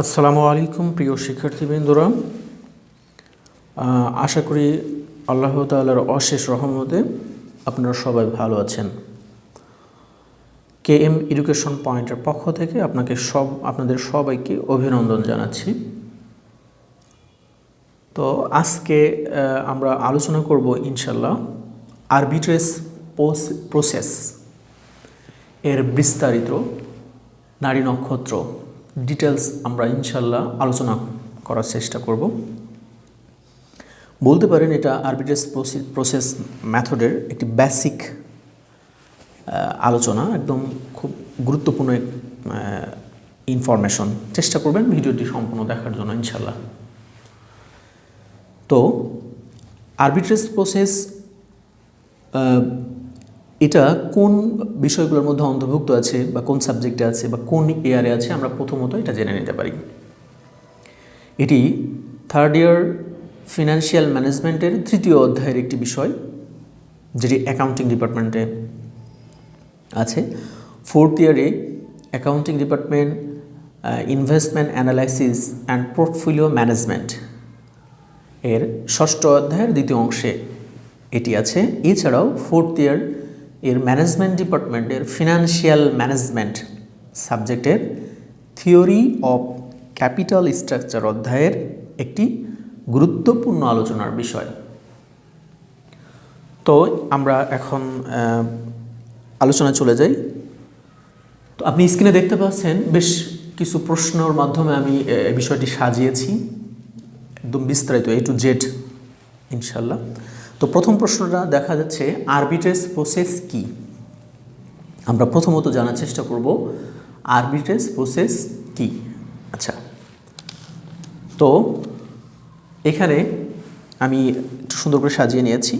আসসালামু আলাইকুম প্রিয় শিক্ষার্থীবৃন্দরা, আশা করি আল্লাহ তাআলার অশেষ রহমতে আপনারা সবাই ভালো আছেন। কেএম এডুকেশন পয়েন্টের পক্ষ থেকে আপনাদের সবাইকে অভিনন্দন জানাচ্ছি। তো আজকে আমরা আলোচনা করব ইনশাল্লাহ আরবিট্রেজ প্রসেস এর বিস্তারিত নারী নক্ষত্র ডিটেলস আমরা ইনশাল্লাহ আলোচনা করার চেষ্টা করব। বলতে পারেন এটা আরবিট্রেজ প্রসেস মেথডের একটি বেসিক আলোচনা, একদম খুব গুরুত্বপূর্ণ ইনফরমেশন। চেষ্টা করবেন ভিডিওটি সম্পূর্ণ দেখার জন্য ইনশাল্লাহ। তো আরবিট্রেজ প্রসেস এটা কোন বিষয়গুলোর মধ্যে অন্তর্ভুক্ত আছে বা কোন সাবজেক্টে আছে বা কোন ইয়ারে আছে আমরা প্রথমত এটা জেনে নিতে পারি। এটি থার্ড ইয়ার ফিনান্সিয়াল ম্যানেজমেন্টের 3য় অধ্যায়ের একটি বিষয়, যেটি অ্যাকাউন্টিং ডিপার্টমেন্টে আছে। 4th ইয়ারে accounting department investment analysis and portfolio management এর 6ষ্ঠ অধ্যায়ের 2য় অংশে এটি আছে। এছাড়াও 4th ইয়ার এর ম্যানেজমেন্ট ডিপার্টমেন্টের ফিনান্সিয়াল ম্যানেজমেন্ট সাবজেক্টের থিওরি অফ ক্যাপিটাল স্ট্রাকচার অধ্যায়ের একটি গুরুত্বপূর্ণ আলোচনার বিষয়। তো আমরা এখন আলোচনায় চলে যাই। তো আপনি স্ক্রিনে দেখতে পাচ্ছেন বেশ কিছু প্রশ্নের মাধ্যমে আমি বিষয়টি সাজিয়েছি, একদম বিস্তারিত A to Z ইনশাল্লাহ। তো প্রথম প্রশ্নটা দেখা যাচ্ছে আরবিট্রেজ প্রসেস কি। আমরা প্রথমত জানার চেষ্টা করব আরবিট্রেজ প্রসেস কি। আচ্ছা, তো এখানে আমি একটু সুন্দর করে সাজিয়ে নিয়েছি।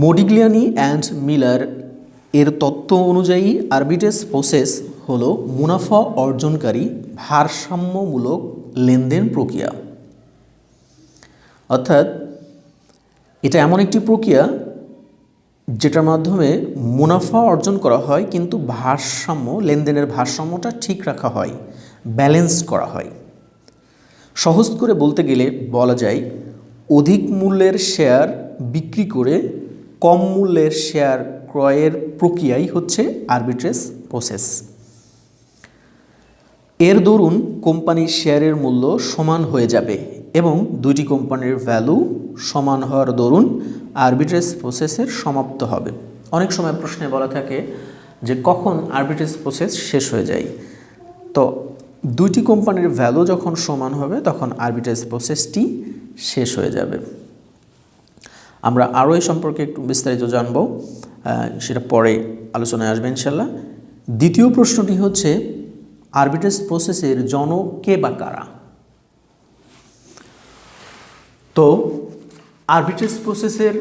মডিগ্লিয়ানি অ্যান্ড মিলার এর তত্ত্ব অনুযায়ী আরবিট্রেজ প্রসেস হলো মুনাফা অর্জনকারী ভারসাম্যমূলক লেনদেন প্রক্রিয়া। অর্থাৎ এটা এমন একটি প্রক্রিয়া যেটার মাধ্যমে মুনাফা অর্জন করা হয়, কিন্তু লেনদেনের ভারসাম্যটা ঠিক রাখা হয়, ব্যালেন্স করা হয়। সহজ করে বলতে গেলে বলা যায় অধিক মূল্যের শেয়ার বিক্রি করে কম মূল্যের শেয়ার ক্রয়ের প্রক্রিয়াই হচ্ছে আরবিট্রেজ প্রসেস। এর দরুন কোম্পানির শেয়ারের মূল্য সমান হয়ে যাবে এবং দুইটি কোম্পানির ভ্যালু সমান হওয়ার দরুন আরবিট্রেজ প্রসেসের সমাপ্ত হবে। অনেক সময় প্রশ্নে বলা থাকে যে কখন আরবিট্রেজ প্রসেস শেষ হয়ে যায়। তো দুইটি কোম্পানির ভ্যালু যখন সমান হবে তখন আরবিট্রেজ প্রসেসটি শেষ হয়ে যাবে। আমরা আরও এই সম্পর্কে একটু বিস্তারিত জানব, সেটা পরে আলোচনায় আসবে ইনশাল্লাহ। দ্বিতীয় প্রশ্নটি হচ্ছে আরবিট্রেজ প্রসেসের জনক কে বা কারা। তো আরবিট্রেজ প্রসেসের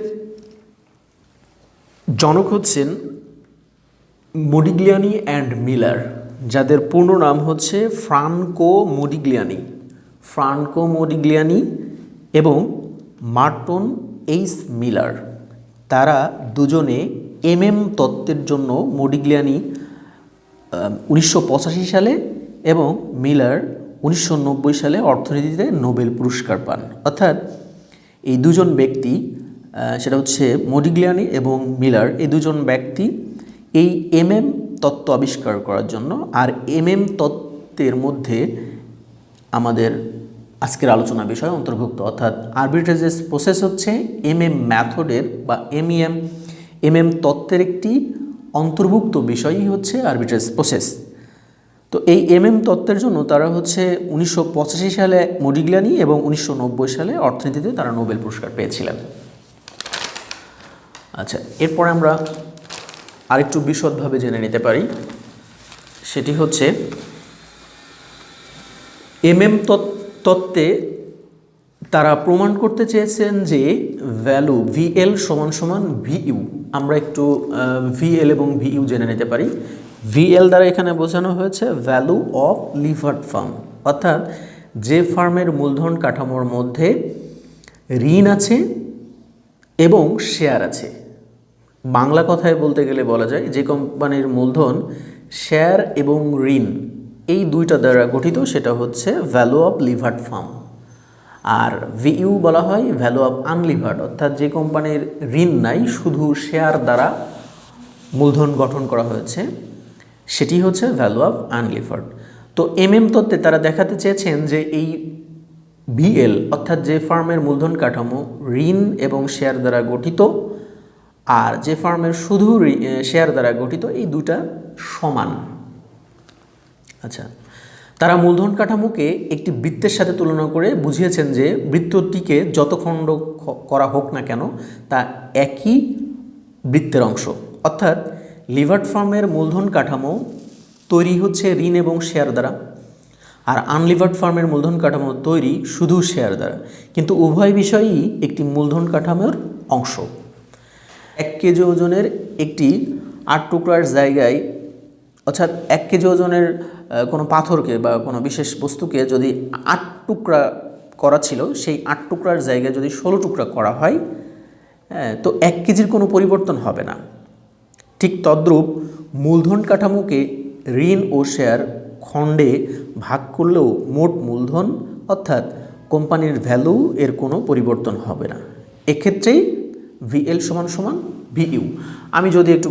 জনক হচ্ছেন মডিগ্লিয়ানি অ্যান্ড মিলার, যাদের পূর্ণ নাম হচ্ছে ফ্রাঙ্কো মডিগ্লিয়ানি এবং মার্টন এইচ মিলার। তারা দুজনে তত্ত্বের জন্য মডিগ্লিয়ানি 1985 সালে এবং মিলার 1990 সালে অর্থনীতিতে নোবেল পুরস্কার পান। অর্থাৎ এই দুজন ব্যক্তি, সেটা হচ্ছে মডিগ্লিয়ানি এবং মিলার, এই দুজন ব্যক্তি এই তত্ত্ব আবিষ্কার করার জন্য। আর তত্ত্বের মধ্যে আমাদের আজকের আলোচনা বিষয় অন্তর্ভুক্ত। অর্থাৎ আরবিট্রেজ প্রসেস হচ্ছে ম্যাথডের বা তত্ত্বের একটি অন্তর্ভুক্ত বিষয়ই হচ্ছে আরবিট্রেজ প্রসেস। তো এই তত্ত্বের জন্য তারা হচ্ছে 1985 সালে মডিগ্লিয়ানি এবং 1990 সালে অর্থনীতিতে তারা নোবেল পুরস্কার পেয়েছিলেন। আচ্ছা, এরপরে আমরা আরেকটু বিশদভাবে জেনে নিতে পারি। সেটি হচ্ছে তত্ত্বে তারা প্রমাণ করতে চেয়েছেন যে ভ্যালু ভিএল সমান সমান ভিইউ। আমরা একটু ভিএল এবং ভিইউ জেনে নিতে পারি। ভিএল দ্বারা এখানে বোঝানো হয়েছে ভ্যালু অফ লিভার্ড ফার্ম, অর্থাৎ যে ফার্মের মূলধন কাঠামোর মধ্যে ঋণ আছে এবং শেয়ার আছে। বাংলা কথায় বলতে গেলে বলা যায় যে কোম্পানির মূলধন, শেয়ার এবং ঋণ এই দুইটা দ্বারা গঠিত, সেটা হচ্ছে ভ্যালু অফ লিভার্ড ফার্ম। আর ভিইউ বলা হয় ভ্যালু অফ আনলিভার্ড, অর্থাৎ যে কোম্পানির ঋণ নাই, শুধু শেয়ার দ্বারা মূলধন গঠন করা হয়েছে, সেটি হচ্ছে ভ্যালু অফ আনলিভার্ড। তো তত্ত্বে তারা দেখাতে চেয়েছেন যে এই ভিএল অর্থাৎ যে ফার্মের মূলধন কাঠামো ঋণ এবং শেয়ার দ্বারা গঠিত, আর যে ফার্মের শুধু শেয়ার দ্বারা গঠিত, এই দুটা সমান। আচ্ছা, তারা মূলধন কাঠামোকে একটি বৃত্তের সাথে তুলনা করে বুঝিয়েছেন যে বৃত্তটিকে যত খণ্ড করা হোক না কেন তা একই বৃত্তের অংশ। অর্থাৎ লিভার্ড ফার্মের মূলধন কাঠামো তৈরি হচ্ছে ঋণ এবং শেয়ার দ্বারা, আর আনলিভার্ড ফার্মের মূলধন কাঠামো তৈরি শুধু শেয়ার দ্বারা, কিন্তু উভয় বিষয়ই একটি মূলধন কাঠামোর অংশ। 1 কেজি ওজনের একটি 8 টুকরার জায়গায়, অর্থাৎ 1 কেজি ওজনের কোনো পাথরকে বা কোনো বিশেষ বস্তুকে যদি 8 টুকরা করা ছিল, সেই 8 টুকরার জায়গায় যদি 16 টুকরা করা হয়, তো 1 কেজির কোনো পরিবর্তন হবে না। ঠিক তদ্রূপ মূলধন কাঠামোকে ঋণ ও শেয়ার খণ্ডে ভাগ করলেও মোট মূলধন অর্থাৎ কোম্পানির ভ্যালু এর কোনো পরিবর্তন হবে না। এক্ষেত্রেই ভিএল সমান সমান ভিইউ। আমি যদি একটু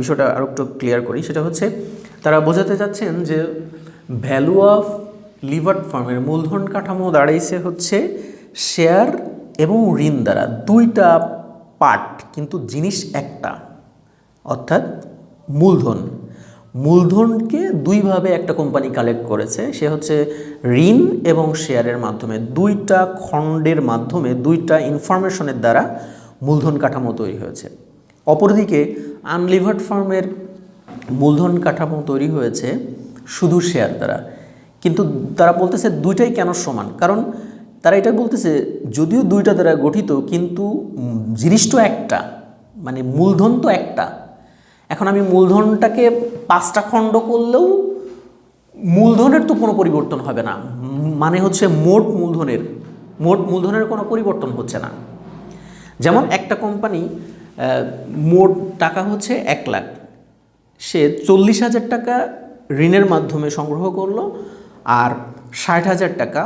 বিষয়টা আরও একটু ক্লিয়ার করি, সেটা হচ্ছে তারা বোঝাতে চাচ্ছেন যে ভ্যালু অফ লিভার্ড ফার্মের মূলধন কাঠামো দাঁড়াইছে হচ্ছে শেয়ার এবং ঋণ দ্বারা, দুইটা পার্ট কিন্তু জিনিস একটা। অর্থাৎ মূলধনকে দুইভাবে একটা কোম্পানি কালেক্ট করেছে, সে হচ্ছে ঋণ এবং শেয়ারের মাধ্যমে, দুইটা খণ্ডের মাধ্যমে, দুইটা ইনফরমেশনের দ্বারা মূলধন কাঠামো তৈরি হয়েছে। অপরদিকে আনলিভার্ড ফার্মের মূলধন কাঠামো তৈরি হয়েছে শুধু শেয়ার দ্বারা, কিন্তু তারা বলতেছে দুইটাই কেন সমান, কারণ তারা এটা বলতেছে যদিও দুইটা দ্বারা গঠিত কিন্তু জিনিস তো একটা, মানে মূলধন তো একটা। এখন আমি মূলধনটাকে 5টা খণ্ড করলেও মূলধনের তো কোনো পরিবর্তন হবে না, মানে হচ্ছে মোট মূলধনের কোনো পরিবর্তন হচ্ছে না। যেমন একটা কোম্পানি মোট টাকা হচ্ছে 1 লাখ, সে 40,000 টাকা ঋণের মাধ্যমে সংগ্রহ করলো আর 60,000 টাকা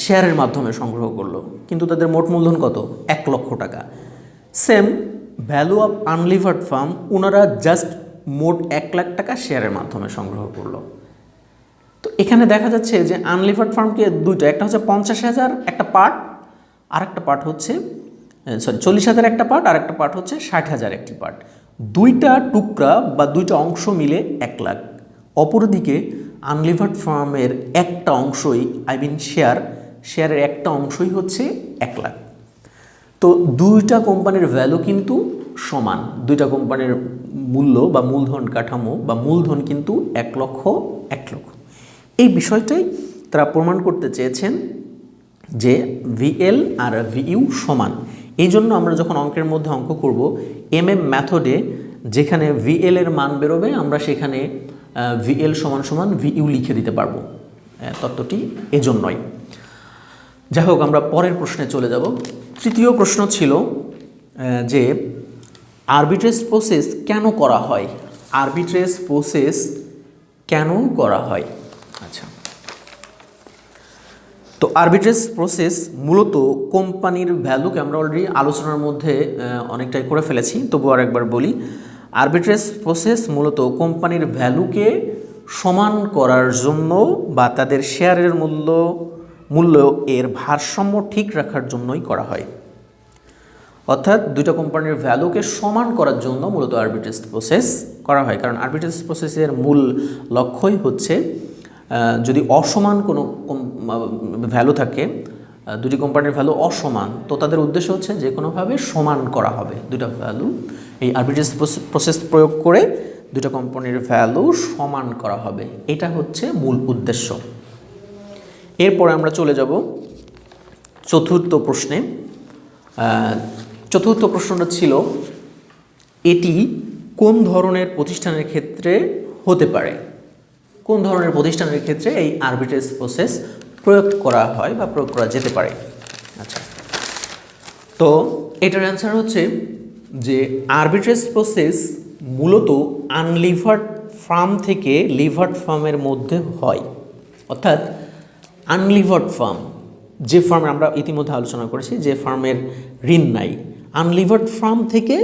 শেয়ারের মাধ্যমে সংগ্রহ করলো, কিন্তু তাদের মোট মূলধন কত? 1 লক্ষ টাকা। Same value of unlevered farm, ওনারা জাস্ট মোট 1 লাখ টাকা শেয়ারের মাধ্যমে সংগ্রহ করলো। তো এখানে দেখা যাচ্ছে যে আনলিভার্ড ফার্মকে দুইটা, একটা হচ্ছে 50,000 একটা পার্ট, আর একটা পার্ট হচ্ছে 40,000 একটা পার্ট, আর একটা পার্ট হচ্ছে 60,000 একটি পার্ট, দুইটা টুকরা বা দুইটা অংশ মিলে 1 লাখ। অপরদিকে আনলিভার্ড ফার্মের একটা অংশই, শেয়ারের একটা অংশই হচ্ছে 1 লাখ। তো দুইটা কোম্পানির ভ্যালু কিন্তু সমান, দুইটা কোম্পানির মূল্য বা মূলধন কাঠামো বা মূলধন কিন্তু 1 লক্ষ। এই বিষয়টাই তারা প্রমাণ করতে চেয়েছেন যে ভিএল আর ভিইউ সমান। এই জন্য আমরা যখন অঙ্কের মধ্যে অঙ্ক করব মেথডে, যেখানে ভিএল এর মান বেরোবে আমরা সেখানে ভিএল সমান সমান ভিইউ লিখে দিতে পারবো। তত্ত্বটি এজন্যই। যাই হোক, আমরা পরের প্রশ্নে চলে যাব। তৃতীয় প্রশ্ন ছিল যে আরবিট্রেজ প্রসেস কেন করা হয়? আরবিট্রেজ প্রসেস কেন করা হয়? আচ্ছা, তো আরবিট্রেজ প্রসেস মূলত কোম্পানির ভ্যালুকে, আমরা অলরেডি আলোচনার মধ্যে অনেকটাই করে ফেলেছি, তবু আরেকবার বলি। আরবিট্রেজ প্রসেস মূলত কোম্পানির ভ্যালুকে সমান করার জন্য বা তাদের শেয়ারের মূল্য এর ভারসাম্য ঠিক রাখার জন্যই করা হয়। অর্থাৎ দুইটা কোম্পানির ভ্যালুকে সমান করার জন্য মূলত আরবিট্রেজ প্রসেস করা হয়, কারণ আরবিট্রেজ প্রসেসের মূল লক্ষ্যই হচ্ছে যদি অসমান কোনো ভ্যালু থাকে, দুটি কোম্পানির ভ্যালু অসমান, তো তাদের উদ্দেশ্য হচ্ছে যে কোনোভাবে সমান করা হবে দুইটা ভ্যালু। এই আরবিট্রেজ প্রসেস প্রয়োগ করে দুইটা কোম্পানির ভ্যালু সমান করা হবে, এটা হচ্ছে মূল উদ্দেশ্য। এরপরে আমরা চলে যাব চতুর্থ প্রশ্নে। চতুর্থ প্রশ্নটা ছিল এটি কোন ধরনের প্রতিষ্ঠানের ক্ষেত্রে হতে পারে? কোন ধরনের প্রতিষ্ঠানের ক্ষেত্রে এই আরবিট্রেজ প্রসেস প্রয়োগ করা হয় বা প্রয়োগ করা যেতে পারে? আচ্ছা, তো এটার অ্যান্সার হচ্ছে যে আরবিট্রেজ প্রসেস মূলত আনলিভার্ড ফার্ম থেকে লিভার্ড ফার্মের মধ্যে হয়, অর্থাৎ আনলিভার্ড ফার্ম, যে ফার্মের আমরা ইতিমধ্যে আলোচনা করেছি যে ফার্মের ঋণ নাই, আনলিভার্ড ফার্ম থেকে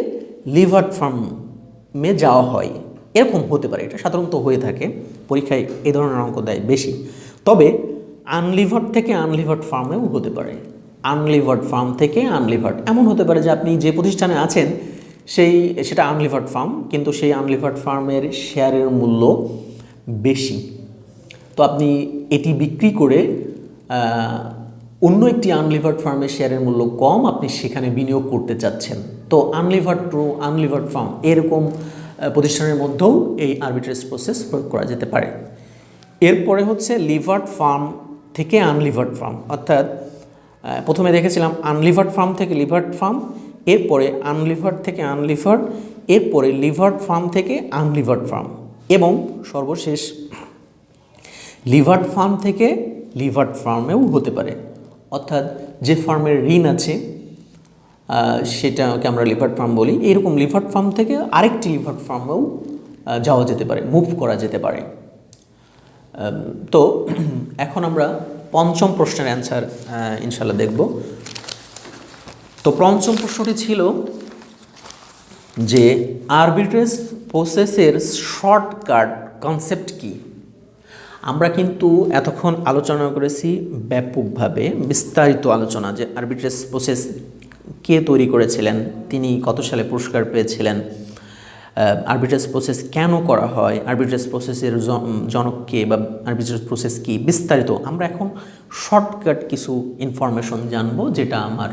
লিভার্ড ফার্মে যাওয়া হয়, এরকম হতে পারে। এটা সাধারণত হয়ে থাকে, পরীক্ষায় এই ধরনের অঙ্ক দেয় বেশি। তবে আনলিভার্ড থেকে আনলিভার্ড ফার্মেও হতে পারে। আনলিভার্ড ফার্ম থেকে আনলিভার্ড এমন হতে পারে যে আপনি যে প্রতিষ্ঠানে আছেন সেটা আনলিভার্ড ফার্ম, কিন্তু সেই আনলিভার্ড ফার্মের শেয়ারের মূল্য বেশি, তো আপনি এটি বিক্রি করে অন্য একটি আনলিভার্ড ফার্মের শেয়ারের মূল্য কম, আপনি সেখানে বিনিয়োগ করতে চাচ্ছেন। তো আনলিভার্ড টু আনলিভার্ড ফার্ম এরকম প্রতিষ্ঠানের মধ্যেও এই আরবিট্রেজ প্রসেস প্রয়োগ করা যেতে পারে। এরপরে হচ্ছে লিভার্ড ফার্ম থেকে আনলিভার্ড ফার্ম, অর্থাৎ প্রথমে দেখেছিলাম আনলিভার্ড ফার্ম থেকে লিভার্ড ফার্ম, এরপরে আনলিভার্ড থেকে আনলিভার্ড, এরপরে লিভার্ড ফার্ম থেকে আনলিভার্ড ফার্ম, এবং সর্বশেষ লিভার্ড ফার্ম থেকে লিভার্ড ফার্মেও হতে পারে। অর্থাৎ যে ফার্মের ঋণ আছে সেটাকে আমরা লিভার্ড ফার্ম বলি, এরকম লিভার্ড ফার্ম থেকে আরেকটি লিভার্ড ফার্মেও যাওয়া যেতে পারে, মুভ করা যেতে পারে। তো এখন আমরা পঞ্চম প্রশ্নের অ্যান্সার ইনশাল্লাহ দেখব। তো পঞ্চম প্রশ্নটি ছিল যে আরবিট্রেজ প্রসেসের শর্টকাট কনসেপ্ট কি। আমরা কিন্তু এতক্ষণ আলোচনা করেছি ব্যাপকভাবে, বিস্তারিত আলোচনা, যে আরবিট্রেজ প্রসেস কে তৈরি করেছিলেন, তিনি কত সালে পুরস্কার পেয়েছিলেন, আরবিট্রেজ প্রসেস কেন করা হয়, আরবিট্রেজ প্রসেসের জনক কে বা আরবিট্রেজ প্রসেস কি, বিস্তারিত। আমরা এখন শর্টকাট কিছু ইনফরমেশন জানবো যেটা আমার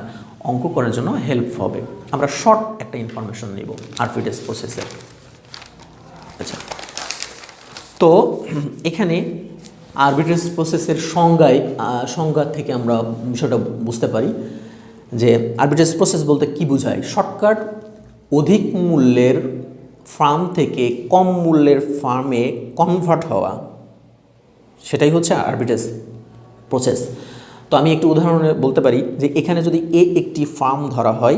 অঙ্ক করার জন্য হেল্প হবে। আমরা শর্ট একটা ইনফরমেশন নেব আরবিট্রেজ প্রসেসের। আচ্ছা, তো এখানে আরবিট্রেজ প্রসেসের সংজ্ঞা থেকে আমরা বিষয়টা বুঝতে পারি যে আরবিট্রেজ প্রসেস বলতে কি বোঝায়। শর্টকাট, অধিক মূল্যের ফার্ম থেকে কম মূল্যের ফার্মে কনভার্ট হওয়া, সেটাই হচ্ছে আরবিট্রেজ প্রসেস। তো আমি একটু উদাহরণে বলতে পারি যে এখানে যদি এ একটি ফার্ম ধরা হয়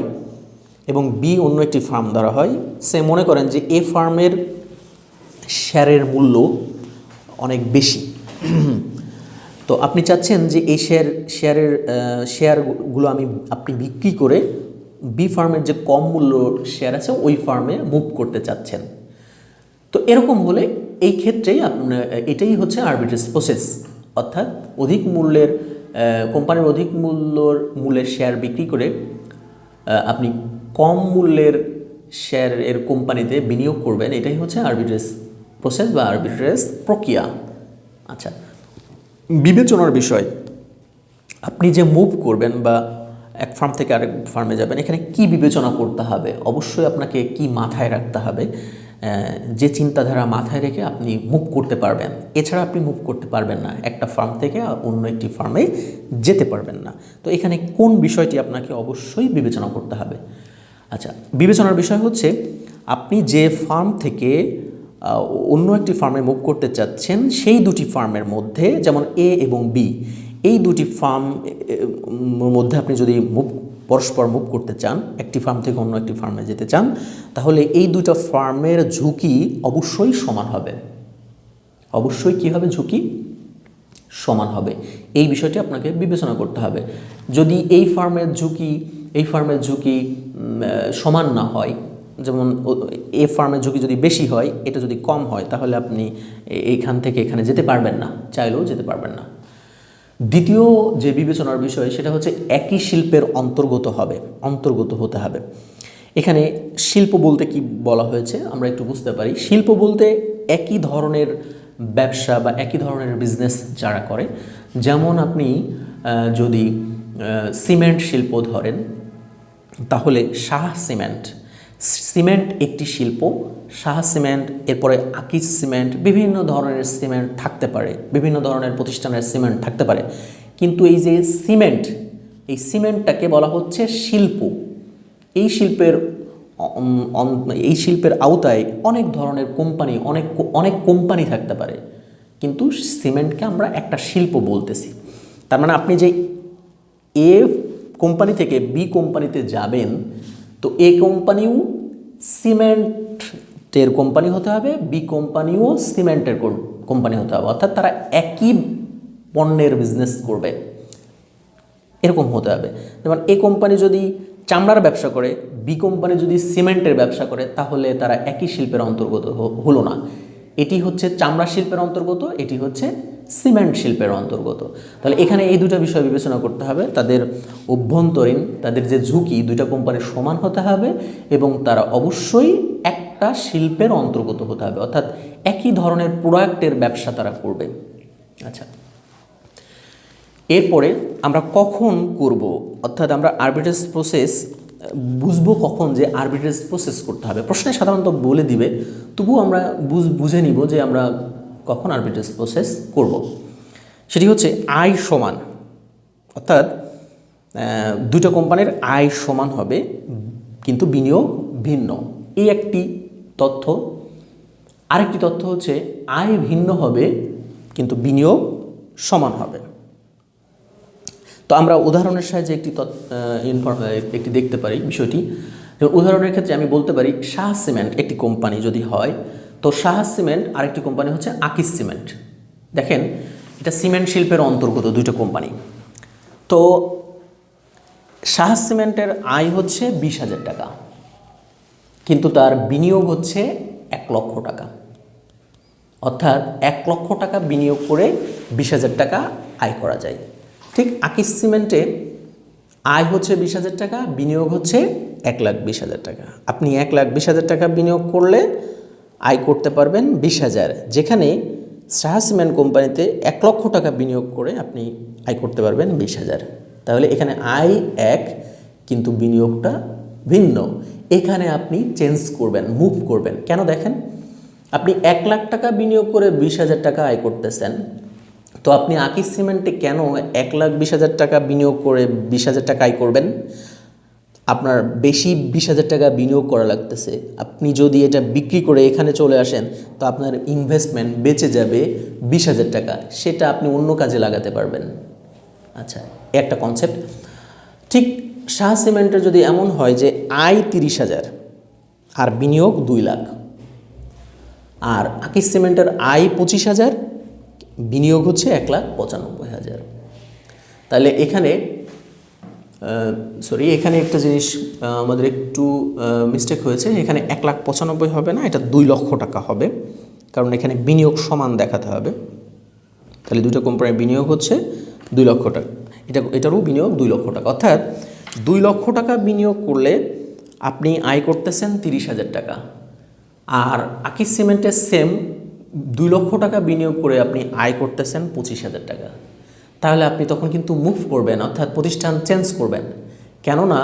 এবং বি অন্য একটি ফার্ম ধরা হয়, সে মনে করেন যে এ ফার্মের শেয়ারের মূল্য অনেক বেশি, তো আপনি চাচ্ছেন যে এই শেয়ারগুলো আপনি বিক্রি করে বি ফার্মের যে কম মূল্য শেয়ার আছে ওই ফার্মে মুভ করতে চাচ্ছেন। তো এরকম হলে এই ক্ষেত্রেই এটাই হচ্ছে আরবিট্রেজ প্রসেস, অর্থাৎ অধিক মূল্যের কোম্পানির অধিক মূল্যের শেয়ার বিক্রি করে আপনি কম মূল্যের শেয়ারের কোম্পানিতে বিনিয়োগ করবেন, এটাই হচ্ছে আরবিট্রেজ প্রসেস বা আরবিট্রেজ প্রক্রিয়া। আচ্ছা, বিবেচনার বিষয়, আপনি যে মুভ করবেন বা এক ফার্ম থেকে আরেক ফার্মে যাবেন, এখানে কি বিবেচনা করতে হবে, অবশ্যই আপনাকে কি মাথায় রাখতে হবে, যে চিন্তাধারা মাথায় রেখে আপনি মুভ করতে পারবেন, এছাড়া আপনি মুভ করতে পারবেন না, একটা ফার্ম থেকে অন্য একটি ফার্মে যেতে পারবেন না। তো এখানে কোন বিষয়টি আপনাকে অবশ্যই বিবেচনা করতে হবে। আচ্ছা, বিবেচনার বিষয় হচ্ছে আপনি যে ফার্ম থেকে অন্য একটি ফার্মে মুভ করতে চাচ্ছেন সেই দুটি ফার্মের মধ্যে, যেমন এ এবং বি, এই দুটি ফার্মের মধ্যে আপনি যদি পরস্পর মুভ করতে চান, একটি ফার্ম থেকে অন্য একটি ফার্মে যেতে চান, তাহলে এই দুটো ফার্মের ঝুঁকি অবশ্যই সমান হবে। অবশ্যই কী হবে? ঝুঁকি সমান হবে। এই বিষয়টি আপনাকে বিবেচনা করতে হবে। যদি এই ফার্মের ঝুঁকি সমান না হয়, যেমন এ ফার্মের ঝুঁকি যদি বেশি হয়, এটা যদি কম হয়, তাহলে আপনি এইখান থেকে এখানে যেতে পারবেন না, চাইলেও যেতে পারবেন না। দ্বিতীয় যে বিবেচনার বিষয় সেটা হচ্ছে একই শিল্পের অন্তর্গত হতে হবে। এখানে শিল্প বলতে কি বলা হয়েছে আমরা একটু বুঝতে পারি। শিল্প বলতে একই ধরনের ব্যবসা বা একই ধরনের বিজনেস যারা করে, যেমন আপনি যদি সিমেন্ট শিল্প ধরেন, তাহলে শাহ সিমেন্ট একটি শিল্প। শাহ সিমেন্ট, এরপরে আকিজ সিমেন্ট, বিভিন্ন ধরনের সিমেন্ট থাকতে পারে, বিভিন্ন ধরনের প্রতিষ্ঠানের সিমেন্ট থাকতে পারে, কিন্তু এই যে এই সিমেন্টটাকে বলা হচ্ছে শিল্প। এই শিল্পের আওতায় অনেক ধরনের কোম্পানি, অনেক কোম্পানি থাকতে পারে, কিন্তু সিমেন্টকে আমরা একটা শিল্প বলতেছি। তার মানে আপনি যে এ কোম্পানি থেকে বি কোম্পানিতে যাবেন, তো এ কোম্পানিও সিমেন্ট তো এর কোম্পানি হতে হবে, বি কোম্পানিও সিমেন্টের কোম্পানি হতে হবে, অর্থাৎ তারা একই পণ্যের বিজনেস করবে, এরকম হতে হবে। যেমন এ কোম্পানি যদি চামড়ার ব্যবসা করে, বি কোম্পানি যদি সিমেন্টের ব্যবসা করে, তাহলে তারা একই শিল্পের অন্তর্গত হলো না। এটি হচ্ছে চামড়া শিল্পের অন্তর্গত, এটি হচ্ছে সিমেন্ট শিল্পের অন্তর্গত। তাহলে এখানে এই দুটো বিষয় বিবেচনা করতে হবে, তাদের অভ্যন্তরীণ, তাদের যে ঝুঁকি, দুইটা কোম্পানির সমান হতে হবে এবং তারা অবশ্যই একটা শিল্পের অন্তর্গত হতে হবে, অর্থাৎ একই ধরনের প্রোডাক্টের ব্যবসা তারা করবে। আচ্ছা, এরপরে আমরা কখন করব, অর্থাৎ আমরা আরবিট্রেজ প্রসেস বুঝবো কখন যে আরবিট্রেজ প্রসেস করতে হবে। প্রশ্নে সাধারণত বলে দিবে, তবুও আমরা বুঝে নিব যে আমরা কখন আরবিট্রেজ প্রসেস করব। সেটি হচ্ছে আয় সমান, অর্থাৎ দুটো কোম্পানির আয় সমান হবে কিন্তু বিনিয়োগ ভিন্ন, এই একটি তথ্য। আরেকটি তথ্য হচ্ছে আয় ভিন্ন হবে কিন্তু বিনিয়োগ সমান হবে। তো আমরা উদাহরণের সাহায্যে একটি দেখতে পারি বিষয়টি। উদাহরণের ক্ষেত্রে আমি বলতে পারি শাহ সিমেন্ট একটি কোম্পানি যদি হয়, তো শাহ সিমেন্ট আরেকটি কোম্পানি হচ্ছে আকিস সিমেন্ট। দেখেন, এটা সিমেন্ট শিল্পের অন্তর্গত দুটো কোম্পানি। তো শাহ সিমেন্টের আয় হচ্ছে 20,000 টাকা, কিন্তু তার বিনিয়োগ হচ্ছে 1 লক্ষ টাকা, অর্থাৎ 1 লক্ষ টাকা বিনিয়োগ করে 20,000 টাকা আয় করা যায়। ঠিক আকিস সিমেন্টে আয় হচ্ছে 20,000 টাকা, বিনিয়োগ হচ্ছে 1,20,000 টাকা। আপনি 1,20,000 টাকা বিনিয়োগ করলে আয় করতে পারবেন 20,000, যেখানে শাহ সিমেন্ট কোম্পানিতে 1 লক্ষ টাকা বিনিয়োগ করে আপনি আয় করতে পারবেন 20,000। তাহলে এখানে আয় এক কিন্তু বিনিয়োগটা ভিন্ন। এখানে আপনি চেঞ্জ করবেন, মুভ করবেন। কেন দেখেন, আপনি 1 লাখ টাকা বিনিয়োগ করে 20,000 টাকা আয় করতেছেন, তো আপনি আকিস সিমেন্টে কেন 1,20,000 টাকা বিনিয়োগ করে 20,000 টাকা আয় করবেন? আপনার বেশি 20,000 টাকা বিনিয়োগ করা লাগতেছে। আপনি যদি এটা বিক্রি করে এখানে চলে আসেন, তো আপনার ইনভেস্টমেন্ট বেঁচে যাবে 20,000 টাকা, সেটা আপনি অন্য কাজে লাগাতে পারবেন। আচ্ছা, একটা কনসেপ্ট। ঠিক শাহ সিমেন্টের যদি এমন হয় যে আয় 30,000 আর বিনিয়োগ 2 লাখ, আর আকিস সিমেন্টের আয় 25,000, বিনিয়োগ হচ্ছে 1,95,000, তাহলে এখানে এখানে একটা জিনিস আমাদের একটু মিস্টেক হয়েছে। এখানে 1,95,000 হবে না, এটা 2 লক্ষ টাকা হবে, কারণ এখানে বিনিয়োগ সমান দেখাতে হবে। তাহলে দুটো কোম্পানির বিনিয়োগ হচ্ছে 2 লক্ষ টাকা, এটারও বিনিয়োগ 2 লক্ষ টাকা, অর্থাৎ 2 লক্ষ টাকা বিনিয়োগ করলে আপনি আয় করতেছেন 30,000 টাকা। আর আকিস সিমেন্টের সেম 2 লক্ষ টাকা বিনিয়োগ করে আপনি আয় করতেছেন 25,000 টাকা। তাহলে আপনি তখন কিন্তু মুভ করবেন, অর্থাৎ প্রতিষ্ঠান চেঞ্জ করবেন। কেননা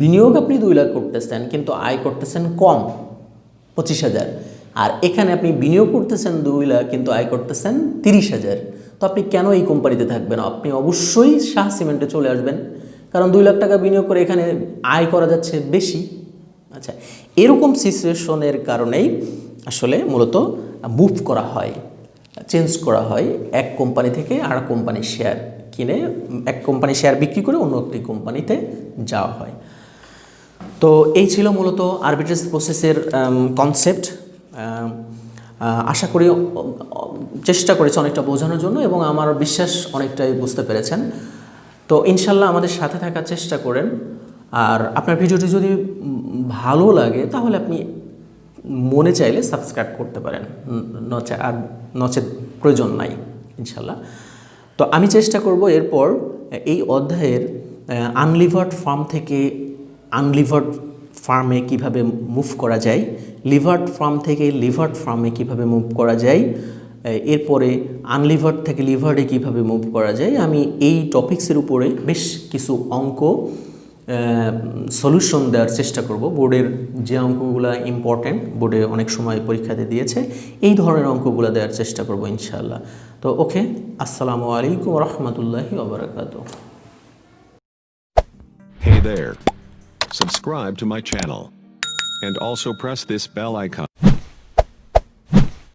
বিনিয়োগ আপনি 2 লাখ করতেছেন কিন্তু আয় করতেছেন কম 25,000, আর এখানে আপনি বিনিয়োগ করতেছেন 2 লাখ কিন্তু আয় করতেছেন 30,000। তো আপনি কেন এই কোম্পানিতে থাকবেন? আপনি অবশ্যই শাহ সিমেন্টে চলে আসবেন, কারণ 2 লাখ টাকা বিনিয়োগ করে এখানে আয় করা যাচ্ছে বেশি। আচ্ছা, এরকম সিচুয়েশনের কারণেই আসলে মূলত মুভ করা হয়, চেঞ্জ করা হয়, এক কোম্পানি থেকে আর কোম্পানির শেয়ার কিনে, এক কোম্পানির শেয়ার বিক্রি করে অন্য একটি কোম্পানিতে যাওয়া হয়। তো এই ছিল মূলত আরবিট্রেজ প্রসেসের কনসেপ্ট। আশা করি চেষ্টা করেছি অনেকটা বোঝানোর জন্য, এবং আমার বিশ্বাস অনেকটাই বুঝতে পেরেছেন। তো ইনশাল্লাহ আমাদের সাথে থাকার চেষ্টা করেন। আর আপনার ভিডিওটি যদি ভালো লাগে তাহলে আপনি মনে চাইলে সাবস্ক্রাইব করতে পারেন, নচেত প্রয়োজন নাই ইনশাল্লাহ। তো আমি চেষ্টা করব এরপর এই অধ্যায়ের আনলিভার্ড ফার্ম থেকে আনলিভার্ড ফার্মে কিভাবে মুভ করা যায়, লিভার্ড ফার্ম থেকে লিভার্ড ফার্মে কিভাবে মুভ করা যায়, এরপরে আনলিভার্ড থেকে লিভার্ডে কিভাবে মুভ করা যায়, আমি এই টপিক্সের উপরে বেশ কিছু অঙ্ক সলিউশন দেওয়ার চেষ্টা করব। বোর্ডের যে অঙ্কগুলো ইম্পর্টেন্ট, বোর্ডে অনেক সময় পরীক্ষাতে দিয়েছে, এই ধরনের অঙ্কগুলো দেওয়ার চেষ্টা করব ইনশাআল্লাহ। তো ওকে, আসসালামু আলাইকুম রহমতুল্লাহি ওয়া বারাকাতুহু। Hey there. Subscribe to my channel. And also press this bell icon.